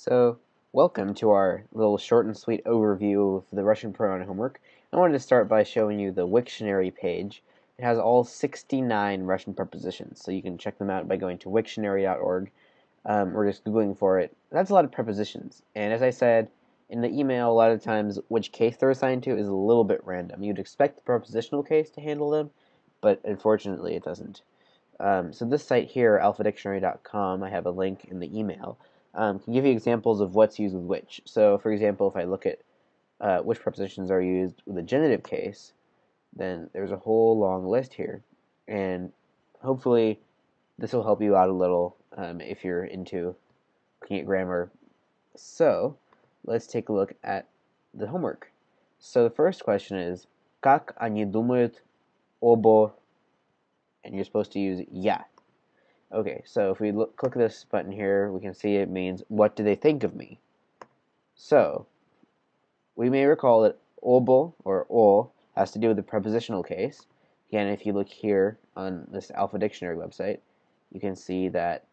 So, welcome to our little short and sweet overview of the Russian pronoun homework. I wanted to start by showing you the Wiktionary page. It has all 69 Russian prepositions, so you can check them out by going to wiktionary.org or just Googling for it. That's a lot of prepositions, and as I said in the email, a lot of times which case they're assigned to is a little bit random. You'd expect the prepositional case to handle them, but unfortunately it doesn't. So this site here, alphadictionary.com, I have a link in the email, can give you examples of what's used with which. So, for example, if I look at which prepositions are used with a genitive case, then there's a whole long list here. And hopefully this will help you out a little if you're into looking at grammar. So, let's take a look at the homework. So the first question is, как они думают обо, and you're supposed to use я. Okay, so if we click this button here, we can see it means, what do they think of me? So, we may recall that obo, or o, has to do with the prepositional case. Again, if you look here on this Alpha Dictionary website, you can see that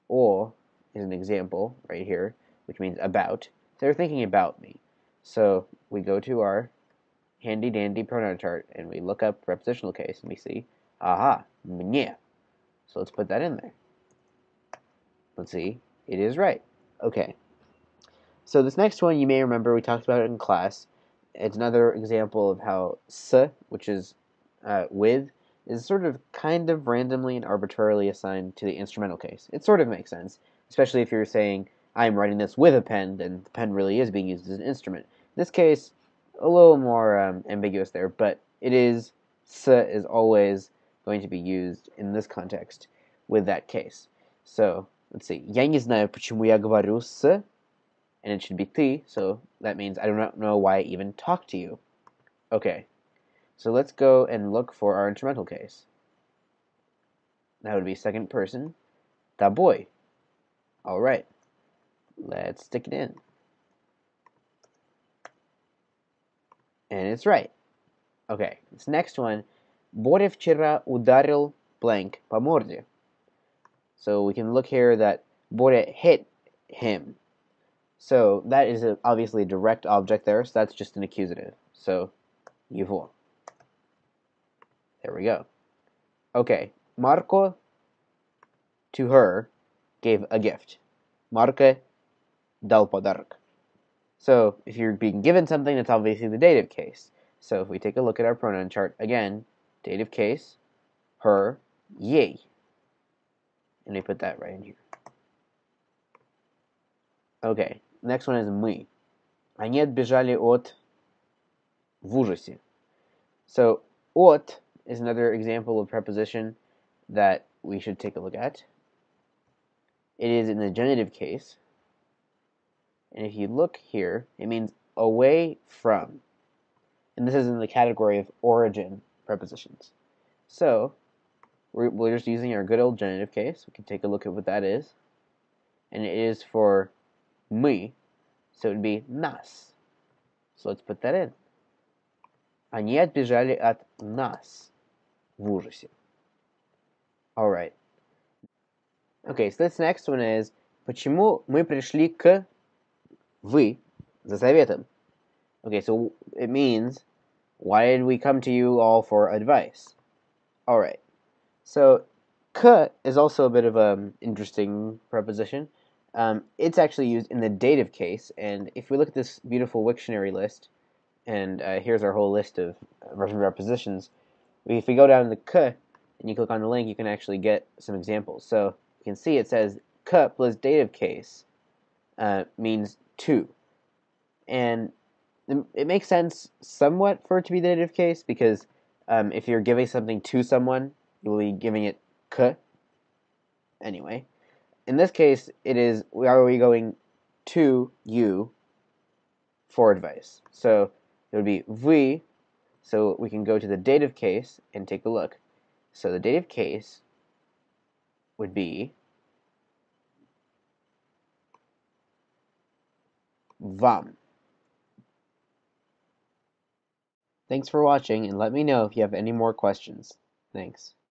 o is an example right here, which means about. They're thinking about me. So, we go to our handy-dandy pronoun chart, and we look up prepositional case, and we see, aha, mnie. So let's put that in there. Let's see, it is right. Okay. So this next one, you may remember, we talked about it in class. It's another example of how s, which is with, is sort of kind of randomly and arbitrarily assigned to the instrumental case. It sort of makes sense, especially if you're saying, I'm writing this with a pen, then the pen really is being used as an instrument. In this case, a little more ambiguous there, but it is, s is always going to be used in this context with that case. So, let's see. Я не знаю, почему я говорю с, and it should be ты, so that means I do not know why I even talk to you. Okay, so let's go and look for our instrumental case. That would be second person, тобой. All right, let's stick it in. And it's right. Okay, this next one, Боря вчера ударил blank по морде. So we can look here that Боря hit him. So that is obviously a direct object there, so that's just an accusative. So, его. There we go. Okay, Marco, to her, gave a gift. Marco dal подарок. So, if you're being given something, that's obviously the dative case. So, if we take a look at our pronoun chart, again, dative case, her, ей. And we put that right in here. Okay, next one is мы. Они отбежали от в ужасе. So, от is another example of preposition that we should take a look at. It is in the genitive case. And if you look here, it means away from. And this is in the category of origin prepositions. So, we're just using our good old genitive case. We can take a look at what that is. And it is for мы, so it would be нас. So let's put that in. Они отбежали от нас в ужасе. All right. Okay, so this next one is, почему мы пришли к вы за советом? Okay, so it means, why did we come to you all for advice? All right. So, к is also a bit of an interesting preposition. It's actually used in the dative case, and if we look at this beautiful Wiktionary list, and here's our whole list of Russian prepositions, if we go down to k and you click on the link, you can actually get some examples. So you can see it says k plus dative case means to, and it makes sense somewhat for it to be the dative case, because if you're giving something to someone, you will be giving it k. Anyway, in this case, it is, are we going to you for advice? So it would be вы, so we can go to the dative case and take a look. So the dative case would be вам. Thanks for watching, and let me know if you have any more questions. Thanks.